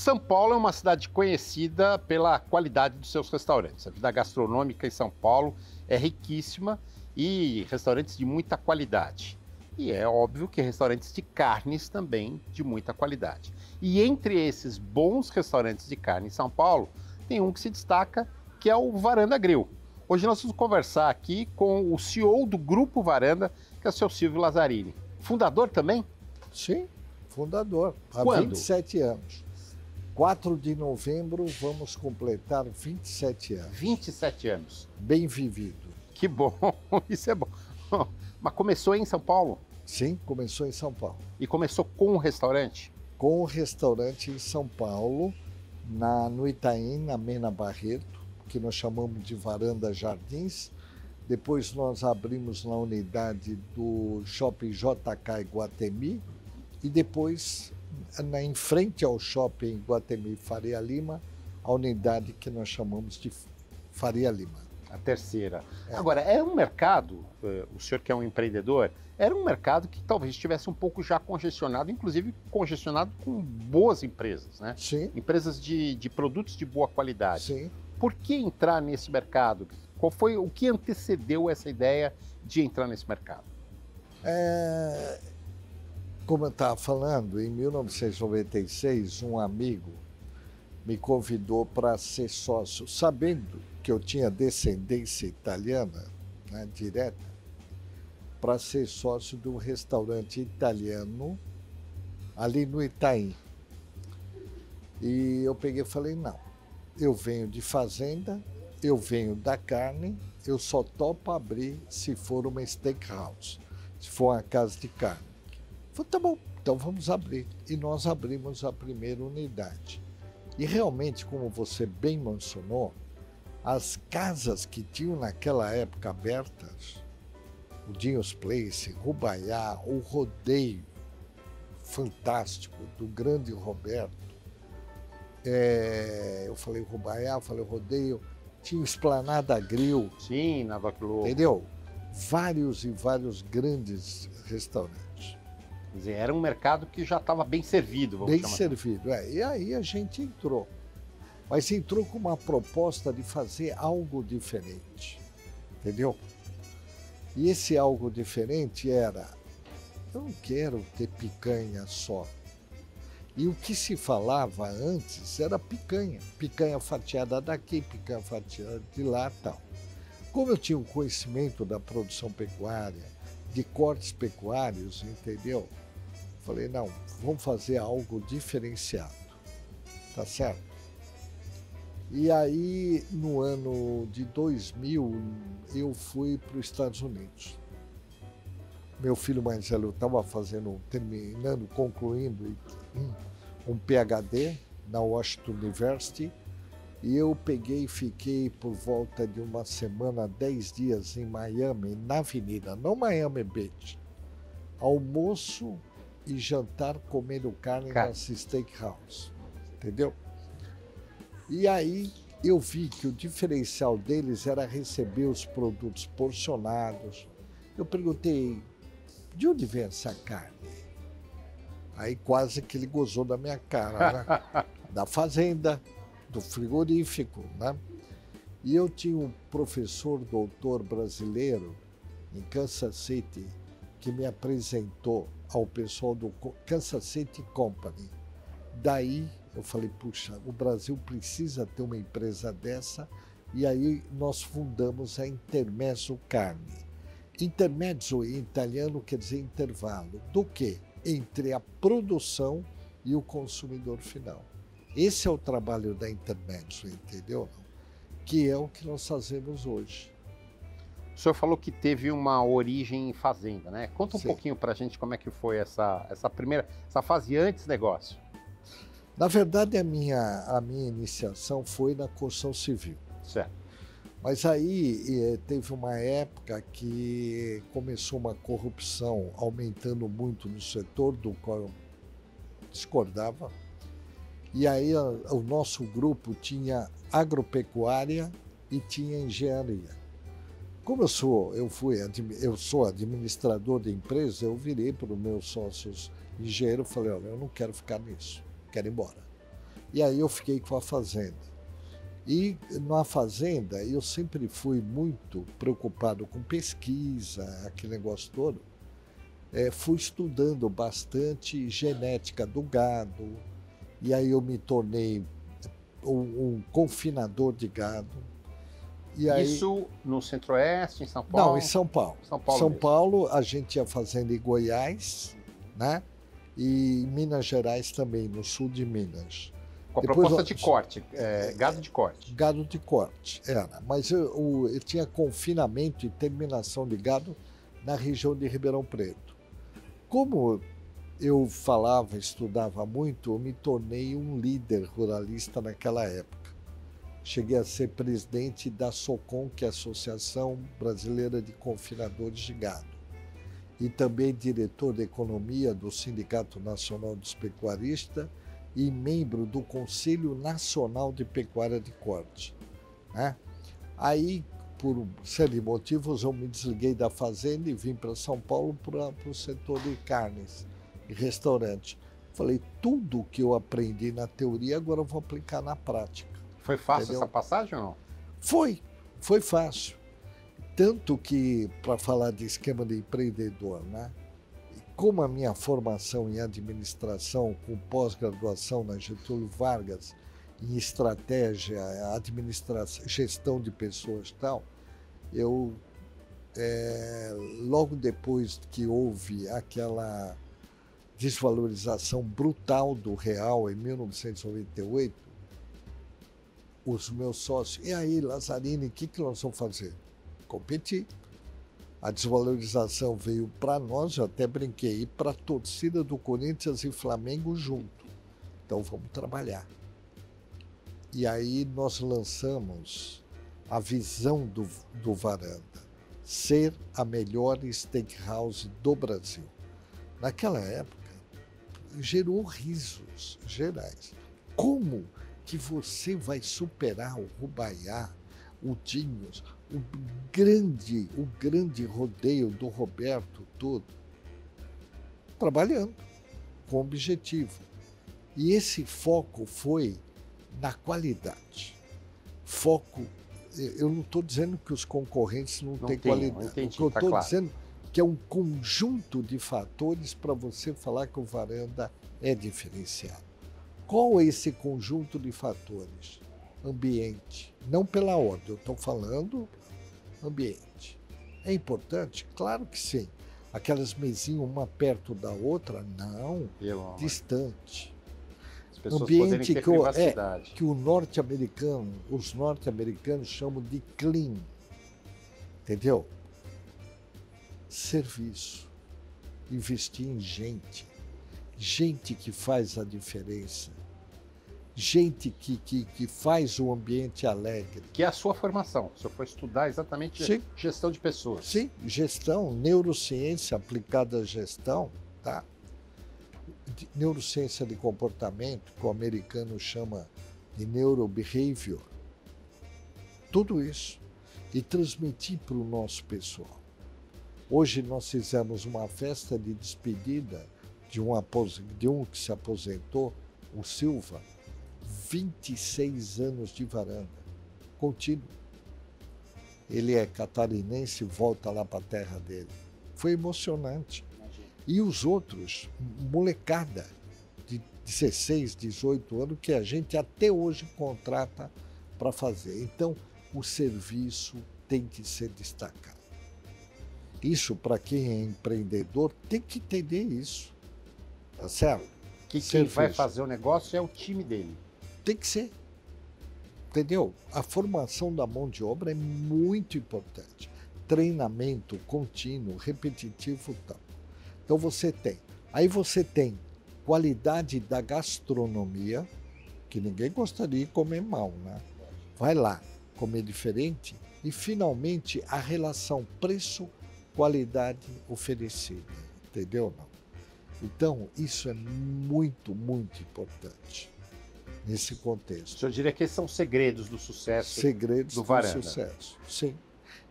São Paulo é uma cidade conhecida pela qualidade dos seus restaurantes. A vida gastronômica em São Paulo é riquíssima e restaurantes de muita qualidade. E é óbvio que restaurantes de carnes também de muita qualidade. E entre esses bons restaurantes de carne em São Paulo, tem um que se destaca, que é o Varanda Grill. Hoje nós vamos conversar aqui com o CEO do Grupo Varanda, que é o seu Silvio Lazzarini. Fundador também? Sim, fundador. Há Quando? 27 anos. 4 de novembro vamos completar 27 anos. 27 anos. Bem vivido. Que bom, isso é bom. Mas começou em São Paulo? Sim, começou em São Paulo. E começou com um restaurante? Com um restaurante em São Paulo, no Itaim, na Mena Barreto, que nós chamamos de Varanda Jardins. Depois nós abrimos na unidade do Shopping JK Iguatemi. E depois, em frente ao Shopping Iguatemi Faria Lima, a unidade que nós chamamos de Faria Lima. A terceira. Agora, é um mercado, o senhor que é um empreendedor, era um mercado que talvez estivesse um pouco já congestionado, inclusive congestionado com boas empresas, né? Sim. Empresas de produtos de boa qualidade. Sim. Por que entrar nesse mercado? Qual foi o que antecedeu essa ideia de entrar nesse mercado? Como eu estava falando, em 1996, um amigo me convidou para ser sócio, sabendo que eu tinha descendência italiana, né, direta, para ser sócio de um restaurante italiano ali no Itaim. E eu peguei e falei, não, eu venho de fazenda, eu venho da carne, eu só topo abrir se for uma steakhouse, se for uma casa de carne. Eu falei, tá bom, então vamos abrir. E nós abrimos a primeira unidade. E realmente, como você bem mencionou, as casas que tinham naquela época abertas, o Dinho's Place, Rubaiá, o Rodeio, fantástico, do grande Roberto. Eu falei Rubaiá, eu falei Rodeio, tinha o Esplanada Grill. Sim, na Doc Lobo. Entendeu? Vários e vários grandes restaurantes. Quer dizer, era um mercado que já estava bem servido, vamos Bem chamar servido, E aí a gente entrou. Mas entrou com uma proposta de fazer algo diferente, entendeu? E esse algo diferente era, eu não quero ter picanha só. E o que se falava antes era picanha. Picanha fatiada daqui, picanha fatiada de lá e tal. Como eu tinha um conhecimento da produção pecuária, de cortes pecuários, entendeu? Falei, não, vamos fazer algo diferenciado, tá certo? E aí, no ano de 2000, eu fui para os Estados Unidos. Meu filho mais velho estava concluindo um PhD na Washington University, e eu peguei e fiquei por volta de uma semana, 10 dias em Miami, na avenida, não Miami Beach. Almoço e jantar comendo carne nas steakhouse, entendeu? E aí eu vi que o diferencial deles era receber os produtos porcionados. Eu perguntei, de onde vem essa carne? Aí quase que ele gozou da minha cara, né? Da fazenda, do frigorífico, né? E eu tinha um professor doutor brasileiro em Kansas City que me apresentou ao pessoal do Kansas City Company. Daí eu falei, puxa, o Brasil precisa ter uma empresa dessa, e aí nós fundamos a Intermezzo Carne. Intermezzo em italiano quer dizer intervalo. Do quê? Entre a produção e o consumidor final. Esse é o trabalho da Intermezzo, entendeu? Que é o que nós fazemos hoje. O senhor falou que teve uma origem em fazenda, né? Conta um pouquinho pra gente como é que foi essa fase antes do negócio. Na verdade, a minha iniciação foi na construção civil. Certo. Mas aí teve uma época que começou uma corrupção aumentando muito no setor, do qual eu discordava. E aí o nosso grupo tinha agropecuária e tinha engenharia. Como eu sou administrador de empresa, eu virei para os meus sócios engenheiros e falei, olha, eu não quero ficar nisso, quero ir embora. E aí eu fiquei com a fazenda. E na fazenda eu sempre fui muito preocupado com pesquisa, aquele negócio todo. Fui estudando bastante genética do gado, e aí eu me tornei um confinador de gado. E aí, isso no Centro-Oeste, em São Paulo? não, em São Paulo. São Paulo, a gente tinha fazenda em Goiás, né? E em Minas Gerais também, no sul de Minas. Com a proposta de corte, gado de corte. Gado de corte, era. Mas eu tinha confinamento e terminação de gado na região de Ribeirão Preto. Como eu falava, estudava muito, eu me tornei um líder ruralista naquela época. Cheguei a ser presidente da SOCON, que é a Associação Brasileira de Confinadores de Gado, e também diretor de economia do Sindicato Nacional dos Pecuaristas e membro do Conselho Nacional de Pecuária de Corte, né? Aí, por uma série de motivos, eu me desliguei da fazenda e vim para São Paulo para o setor de carnes e restaurante. Falei, tudo que eu aprendi na teoria, agora eu vou aplicar na prática. Foi fácil essa passagem ou não? Foi fácil. Tanto que, para falar de esquema de empreendedor, né? Como a minha formação em administração, com pós-graduação na Getúlio Vargas, em estratégia, administração, gestão de pessoas e tal, eu, logo depois que houve aquela desvalorização brutal do real em 1998, os meus sócios, e aí, Lazzarini, o que nós vamos fazer? Competir. A desvalorização veio para nós, eu até brinquei, e para a torcida do Corinthians e Flamengo junto. Então vamos trabalhar. E aí nós lançamos a visão do Varanda, ser a melhor steakhouse do Brasil. Naquela época, gerou risos gerais. Como que você vai superar o Rubaiá, o Dinhos, o grande rodeio do Roberto todo? Trabalhando com objetivo. E esse foco foi na qualidade. Foco, eu não estou dizendo que os concorrentes não têm qualidade. Entendi, eu estou claro. dizendo que é um conjunto de fatores para você falar que o Varanda é diferenciado. Qual é esse conjunto de fatores? Ambiente. Não pela ordem, eu estou falando ambiente. É importante? Claro que sim. Aquelas mesinhas uma perto da outra, não. Distante. As pessoas ambiente poderem ter privacidade. que os norte-americanos chamam de clean. Entendeu? Serviço. Investir em gente. Gente que faz a diferença. Gente que faz o ambiente alegre. Que é a sua formação. O senhor foi estudar exatamente Sim. Gestão de pessoas. Sim, gestão, neurociência aplicada à gestão, tá? Neurociência de comportamento, que o americano chama de neurobehavior. Tudo isso. E transmitir para o nosso pessoal. Hoje nós fizemos uma festa de despedida de um que se aposentou, o Silva, 26 anos de Varanda, contínuo. Ele é catarinense, volta lá para a terra dele. Foi emocionante. E os outros, molecada de 16, 18 anos, que a gente até hoje contrata para fazer. Então, o serviço tem que ser destacado. Isso, para quem é empreendedor, tem que entender isso. Tá certo? Que quem vai fazer o negócio é o time dele. Tem que ser. Entendeu? A formação da mão de obra é muito importante. Treinamento contínuo, repetitivo e tal. Então você tem. Aí você tem qualidade da gastronomia, que ninguém gostaria de comer mal, né? Vai lá, comer diferente. E finalmente a relação preço-qualidade oferecida. Entendeu? Não? Então, isso é muito, muito importante nesse contexto. O senhor diria que esses são segredos do sucesso segredos do Varanda. Sucesso, sim.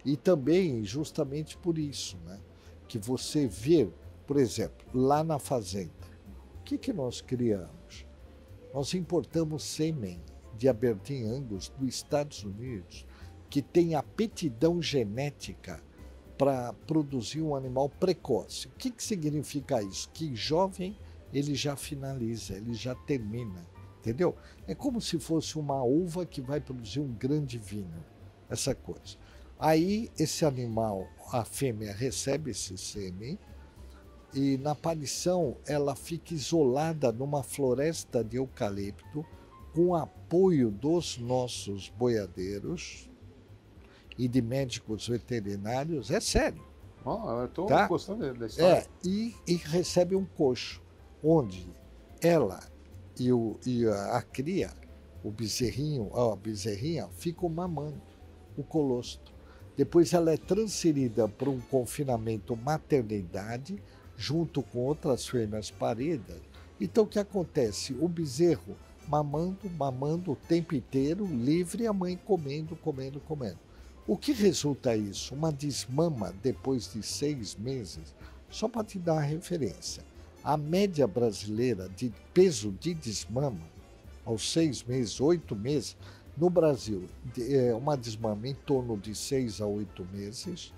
E também, justamente por isso, né, que você vê, por exemplo, lá na fazenda, o que nós criamos? Nós importamos sêmen de Aberdeen Angus dos Estados Unidos, que tem aptidão genética para produzir um animal precoce. O que significa isso? Que jovem ele já finaliza, ele já termina, entendeu? É como se fosse uma uva que vai produzir um grande vinho, essa coisa. Aí esse animal, a fêmea recebe esse sêmen e na parição ela fica isolada numa floresta de eucalipto com o apoio dos nossos boiadeiros e de médicos veterinários, é sério. Eu estou Tá? gostando da história. E recebe um coxo, onde ela e a cria, o bezerrinho, a bezerrinha, ficam mamando o colostro. Depois ela é transferida para um confinamento maternidade, junto com outras fêmeas paridas. Então o que acontece? O bezerro mamando o tempo inteiro, livre, e a mãe comendo. O que resulta isso? Uma desmama depois de 6 meses. Só para te dar uma referência, a média brasileira de peso de desmama, aos 6 meses, 8 meses, no Brasil, é uma desmama em torno de 6 a 8 meses,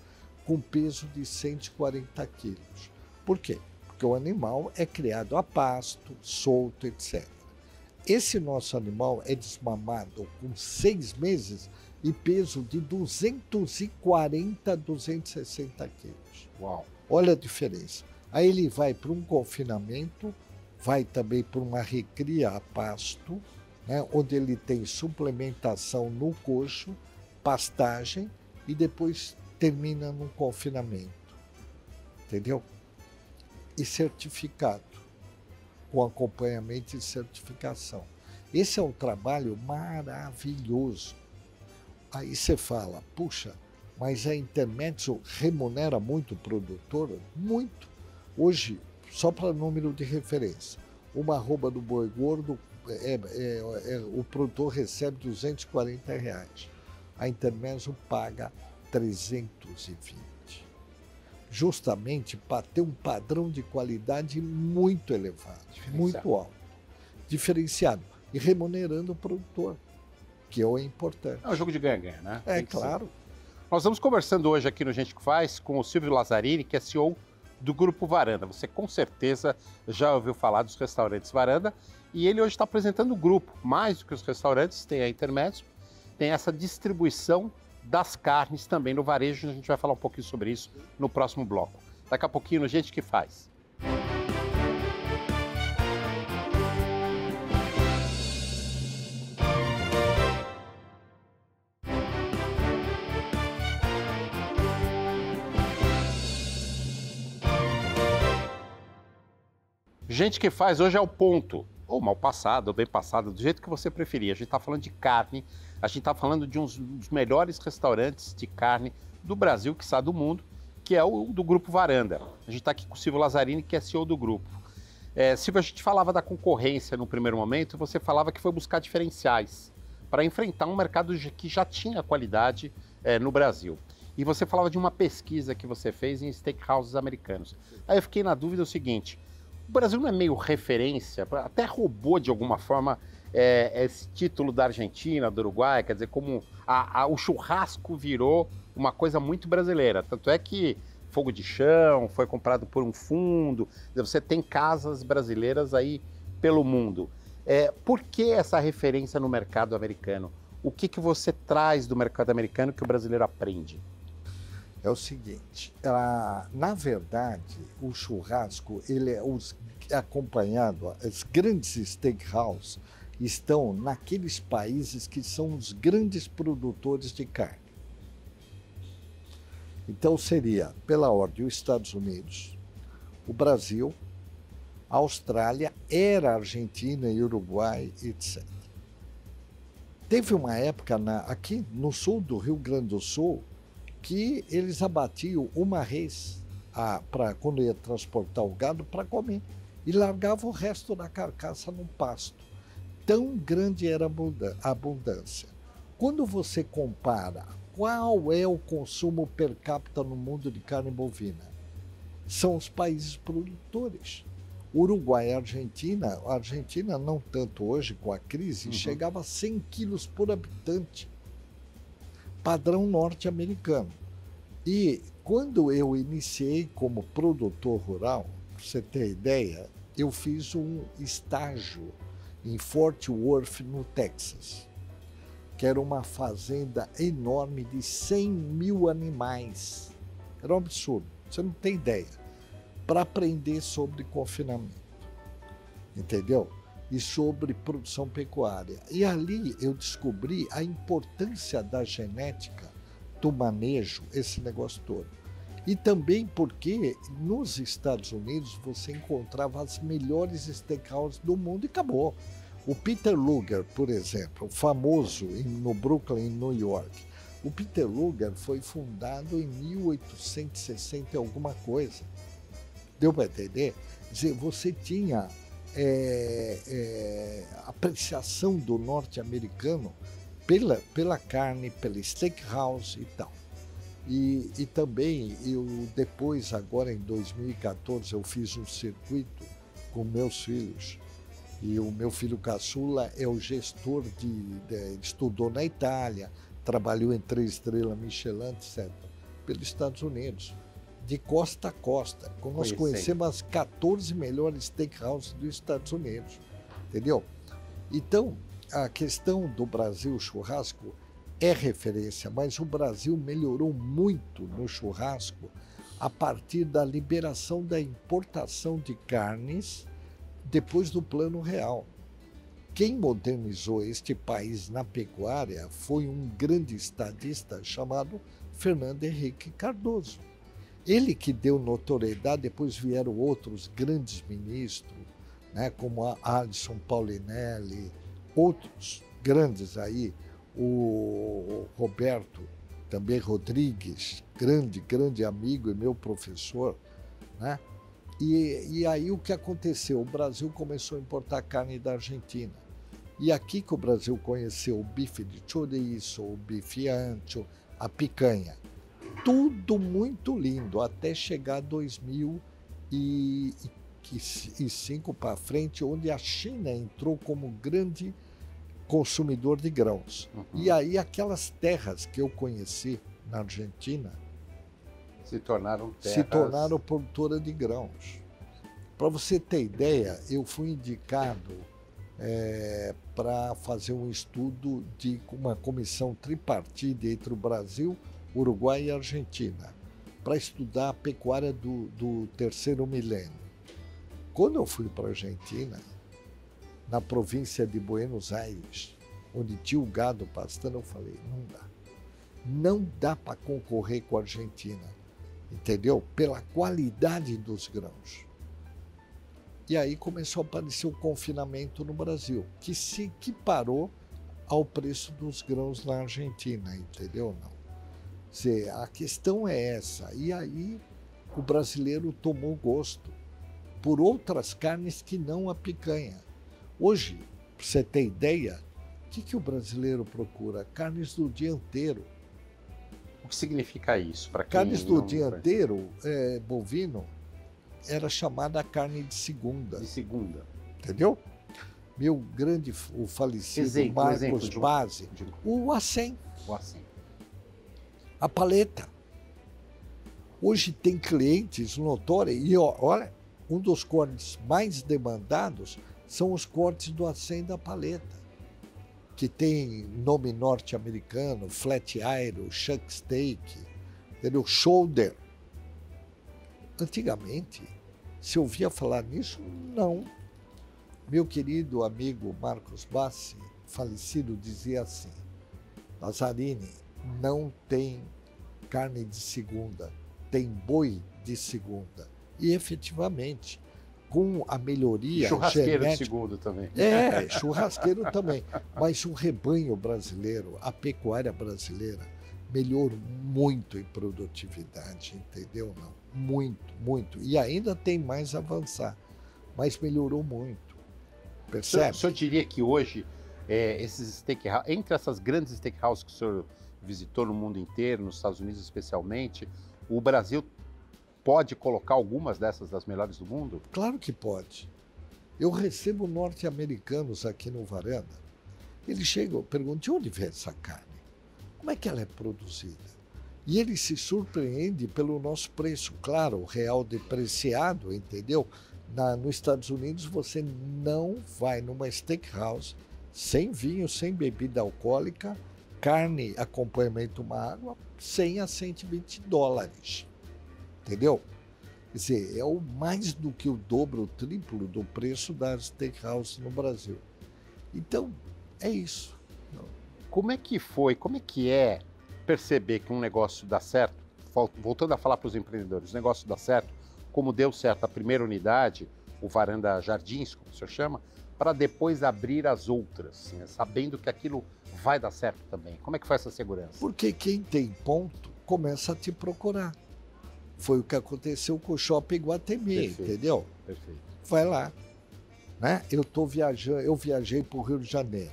com peso de 140 quilos. Por quê? Porque o animal é criado a pasto, solto, etc. Esse nosso animal é desmamado com 6 meses e peso de 240 a 260 quilos. Uau! Olha a diferença. Aí ele vai para um confinamento, vai também para uma recria a pasto, né, onde ele tem suplementação no coxo, pastagem e depois termina no confinamento. Entendeu? E certificado, com acompanhamento e certificação. Esse é um trabalho maravilhoso. Aí você fala, puxa, mas a Intermezzo remunera muito o produtor? Muito. Hoje, só para número de referência, uma arroba do boi gordo, o produtor recebe R$240. A Intermezzo paga 320. Justamente para ter um padrão de qualidade muito elevado, muito alto, diferenciado, e remunerando o produtor, que é o importante. É um jogo de ganha-ganha, né? É claro. Nós estamos conversando hoje aqui no Gente que Faz com o Silvio Lazzarini, que é CEO do Grupo Varanda. Você com certeza já ouviu falar dos restaurantes Varanda, e ele hoje está apresentando o grupo. Mais do que os restaurantes, tem a Intermezzo, tem essa distribuição das carnes também no varejo. A gente vai falar um pouquinho sobre isso no próximo bloco. Daqui a pouquinho no Gente que Faz. Gente que Faz hoje é o ponto, ou mal passado, ou bem passado, do jeito que você preferir. A gente está falando de carne, a gente está falando de um dos melhores restaurantes de carne do Brasil, que está do mundo, que é o do Grupo Varanda. A gente está aqui com o Silvio Lazzarini, que é CEO do grupo. Silvio, a gente falava da concorrência no primeiro momento, você falava que foi buscar diferenciais para enfrentar um mercado que já tinha qualidade no Brasil. E você falava de uma pesquisa que você fez em steakhouses americanos. Aí eu fiquei na dúvida o seguinte: o Brasil não é meio referência, até roubou de alguma forma esse título da Argentina, do Uruguai, quer dizer, como o churrasco virou uma coisa muito brasileira. Tanto é que fogo de chão foi comprado por um fundo, você tem casas brasileiras aí pelo mundo. Por que essa referência no mercado americano? O que você traz do mercado americano que o brasileiro aprende? É o seguinte, na verdade, o churrasco, ele é acompanhado, as grandes steakhouses estão naqueles países que são os grandes produtores de carne. Então seria, pela ordem, os Estados Unidos, o Brasil, a Austrália, era a Argentina e Uruguai, etc. Teve uma época aqui no sul do Rio Grande do Sul que eles abatiam uma res quando ia transportar o gado para comer e largavam o resto da carcaça no pasto. Tão grande era a abundância. Quando você compara qual é o consumo per capita no mundo de carne bovina, são os países produtores. Uruguai e Argentina, a Argentina não tanto hoje com a crise, chegava a 100 quilos por habitante, padrão norte-americano. E quando eu iniciei como produtor rural, para você ter ideia, eu fiz um estágio em Fort Worth, no Texas, que era uma fazenda enorme de 100 mil animais. Era um absurdo, você não tem ideia. Para aprender sobre confinamento, entendeu? E sobre produção pecuária. E ali eu descobri a importância da genética, do manejo, esse negócio todo. E também porque nos Estados Unidos você encontrava as melhores steakhouses do mundo e acabou. O Peter Luger, por exemplo, famoso no Brooklyn, em New York. O Peter Luger foi fundado em 1860 e alguma coisa. Deu para entender? Quer dizer, você tinha apreciação do norte-americano pela carne, pela steakhouse e tal. E também, eu depois, agora em 2014, eu fiz um circuito com meus filhos. E o meu filho caçula é o gestor estudou na Itália, trabalhou em 3 estrelas Michelin, etc., pelos Estados Unidos. De costa a costa. Nós conhecemos as 14 melhores steakhouses dos Estados Unidos, entendeu? Então, a questão do Brasil churrasco é referência, mas o Brasil melhorou muito no churrasco a partir da liberação da importação de carnes depois do Plano Real. Quem modernizou este país na pecuária foi um grande estadista chamado Fernando Henrique Cardoso. Ele que deu notoriedade, depois vieram outros grandes ministros, né, como a Alisson Paulinelli, outros grandes aí, o Roberto também Rodrigues, grande amigo e meu professor, né? E aí o que aconteceu? O Brasil começou a importar carne da Argentina. E aqui que o Brasil conheceu o bife de chouriço, o bife ancho, a picanha. Tudo muito lindo, até chegar 2005 para frente, onde a China entrou como grande consumidor de grãos. E aí aquelas terras que eu conheci na Argentina se tornaram produtora de grãos. Para você ter ideia, eu fui indicado para fazer um estudo de uma comissão tripartite entre o Brasil, Uruguai e Argentina, para estudar a pecuária do terceiro milênio. Quando eu fui para a Argentina, na província de Buenos Aires, onde tinha o gado pastando, eu falei, não dá para concorrer com a Argentina, entendeu? Pela qualidade dos grãos. E aí começou a aparecer o confinamento no Brasil, que se equiparou ao preço dos grãos na Argentina, entendeu? Não. A questão é essa. E aí o brasileiro tomou gosto por outras carnes que não a picanha. Hoje, para você ter ideia, o que o brasileiro procura? Carnes do dia inteiro. O que significa isso? Carnes do dia inteiro, bovino, era chamada carne de segunda. De segunda. Entendeu? Meu grande, o falecido Marcos Base, o acém. O acém. A paleta. Hoje tem clientes notórios, e olha, um dos cortes mais demandados são os cortes do acém da paleta, que tem nome norte-americano, flat iron, shank steak, entendeu? Shoulder. Antigamente, se ouvia falar nisso? Não. Meu querido amigo Marcos Bassi, falecido, dizia assim, Lazzarini, não tem carne de segunda, tem boi de segunda. E efetivamente, com a melhoria churrasqueiro genética, de segunda também. Churrasqueiro também. Mas o rebanho brasileiro, a pecuária brasileira, melhorou muito em produtividade, entendeu? Não? Muito. E ainda tem mais a avançar, mas melhorou muito. Percebe? O senhor diria que hoje, esses steakhouse, entre essas grandes steakhouses que o senhor visitou no mundo inteiro, nos Estados Unidos especialmente, o Brasil pode colocar algumas dessas das melhores do mundo? Claro que pode. Eu recebo norte-americanos aqui no Varanda. Eles chegam, perguntam, de onde vem essa carne? Como é que ela é produzida? E eles se surpreendem pelo nosso preço. Claro, o real depreciado, entendeu? Nos Estados Unidos, você não vai numa steakhouse sem vinho, sem bebida alcoólica, carne, acompanhamento uma água, 100 a 120 dólares. Entendeu? Quer dizer, é o mais do que o dobro, o triplo do preço das steakhouse no Brasil. Então, é isso. Como é que é perceber que um negócio dá certo? Voltando a falar para os empreendedores, o negócio dá certo, como deu certo a primeira unidade, o Varanda Jardins, como o senhor chama, para depois abrir as outras, né, sabendo que aquilo vai dar certo também. Como é que foi essa segurança? Porque quem tem ponto começa a te procurar. Foi o que aconteceu com o Shopping Iguatemi, Perfeito. entendeu? Perfeito. Vai lá. Né? Eu viajei para o Rio de Janeiro.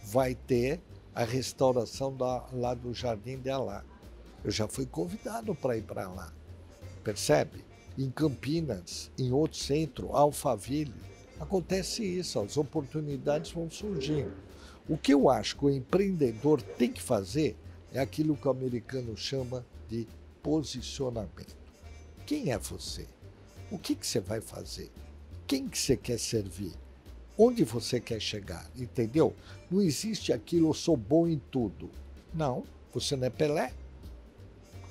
Vai ter a restauração lá do Jardim de Alá. Eu já fui convidado para ir para lá. Percebe? Em Campinas, em outro centro, Alphaville, acontece isso, as oportunidades vão surgindo. O que eu acho que o empreendedor tem que fazer é aquilo que o americano chama de posicionamento. Quem é você? O que você vai fazer? Quem que você quer servir? Onde você quer chegar? Entendeu? Não existe aquilo, eu sou bom em tudo. Não, você não é Pelé.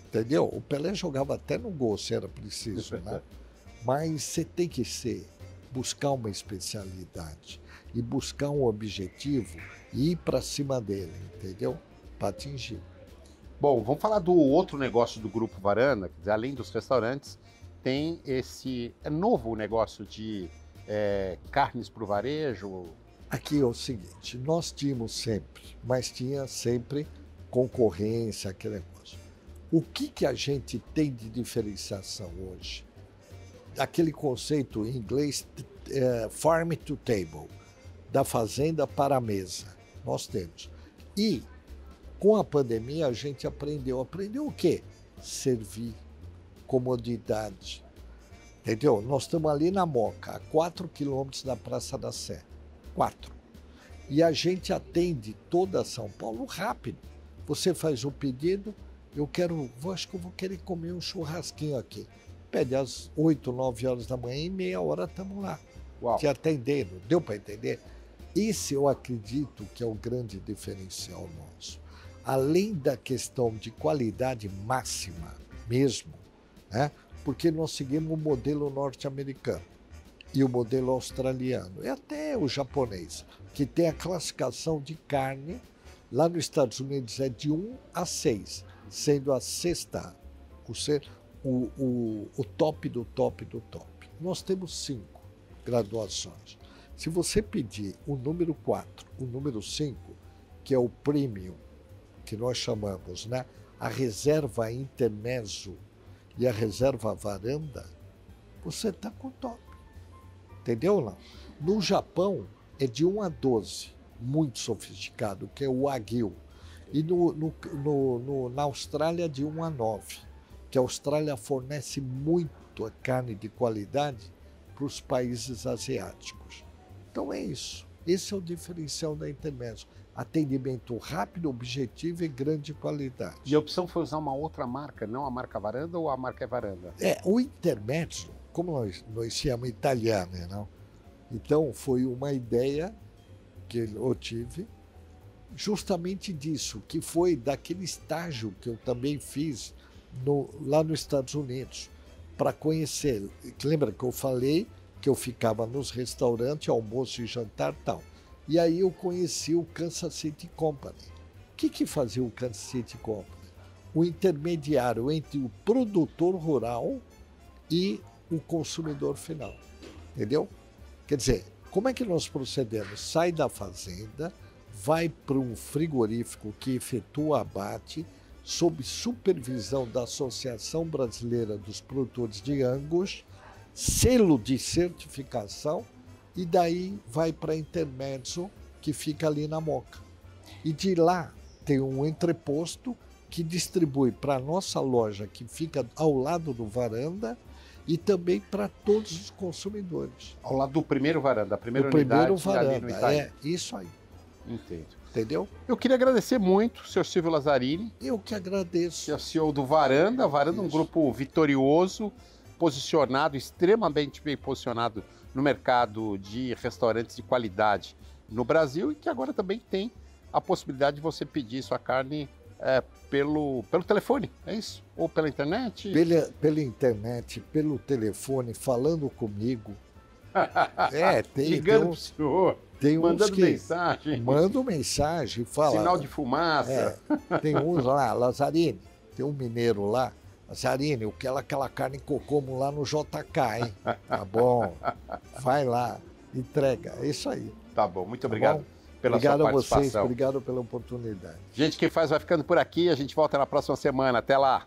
Entendeu? O Pelé jogava até no gol se era preciso, né? Mas você tem que buscar uma especialidade e buscar um objetivo e ir para cima dele, entendeu? Para atingir. Bom, vamos falar do outro negócio do Grupo Varanda, quer dizer, além dos restaurantes, tem esse novo negócio de carnes para o varejo. Aqui é o seguinte, nós tínhamos sempre, mas tinha sempre concorrência, aquele negócio. O que a gente tem de diferenciação hoje? Aquele conceito em inglês, farm to table, da fazenda para a mesa, nós temos. E com a pandemia a gente aprendeu o quê? Servir, comodidade, entendeu? Nós estamos ali na Moca, a 4 quilômetros da Praça da Sé, 4. E a gente atende toda São Paulo rápido. Você faz o pedido, acho que eu vou querer comer um churrasquinho aqui. Pede às 8, 9 horas da manhã, em meia hora estamos lá, te atendendo. Deu para entender? Esse eu acredito que é o grande diferencial nosso. Além da questão de qualidade máxima mesmo, né? Porque nós seguimos o modelo norte-americano e o modelo australiano, e até o japonês, que tem a classificação de carne, lá nos Estados Unidos é de 1 a 6, sendo a sexta o top do top do top. Nós temos 5 graduações. Se você pedir o número 4, o número 5, que é o premium, que nós chamamos, né? A reserva intermezzo e a reserva varanda, você está com top. Entendeu ou não? No Japão é de 1 a 12, muito sofisticado, que é o Wagyu. E na Austrália é de 1 a 9, que a Austrália fornece muito a carne de qualidade para os países asiáticos. Então é isso. Esse é o diferencial da Intermezzo. Atendimento rápido, objetivo e grande qualidade. E a opção foi usar uma outra marca, não a marca Varanda ou a marca Varanda? O Intermezzo, como nós chamamos italiano, não? Então foi uma ideia que eu tive justamente disso, que foi daquele estágio que eu também fiz lá nos Estados Unidos, para conhecer. Lembra que eu falei que eu ficava nos restaurantes, almoço e jantar e tal. E aí eu conheci o Kansas City Company. O que fazia o Kansas City Company? O intermediário entre o produtor rural e o consumidor final. Entendeu? Quer dizer, como é que nós procedemos? Sai da fazenda, vai para um frigorífico que efetua abate, sob supervisão da Associação Brasileira dos Produtores de Angus, selo de certificação, e daí vai para Intermezzo, que fica ali na Moca. E de lá tem um entreposto que distribui para a nossa loja, que fica ao lado do Varanda, e também para todos os consumidores. Ao lado do primeiro Varanda, a primeira O primeiro unidade ali no Varanda, Itaim. é isso aí. Entendo. Entendeu? Eu queria agradecer muito o senhor Silvio Lazzarini, Eu que agradeço. que é o CEO do Varanda. Varanda é um Isso. grupo vitorioso, posicionado, extremamente bem posicionado no mercado de restaurantes de qualidade no Brasil e que agora também tem a possibilidade de você pedir sua carne pelo telefone, é isso? Ou pela internet? Pela internet, pelo telefone, falando comigo. Ligando pro senhor, tem uns mandando que mensagem. mandam mensagem, fala. Sinal de fumaça. Tem uns lá, Lazzarini, tem um mineiro lá. Lazzarini, eu quero aquela carne cocomo lá no JK, hein? Tá bom, vai lá, entrega, é isso aí. Tá bom, muito Tá obrigado bom? pela Obrigado sua a vocês, participação. obrigado pela oportunidade. Gente, quem faz vai ficando por aqui, a gente volta na próxima semana. Até lá!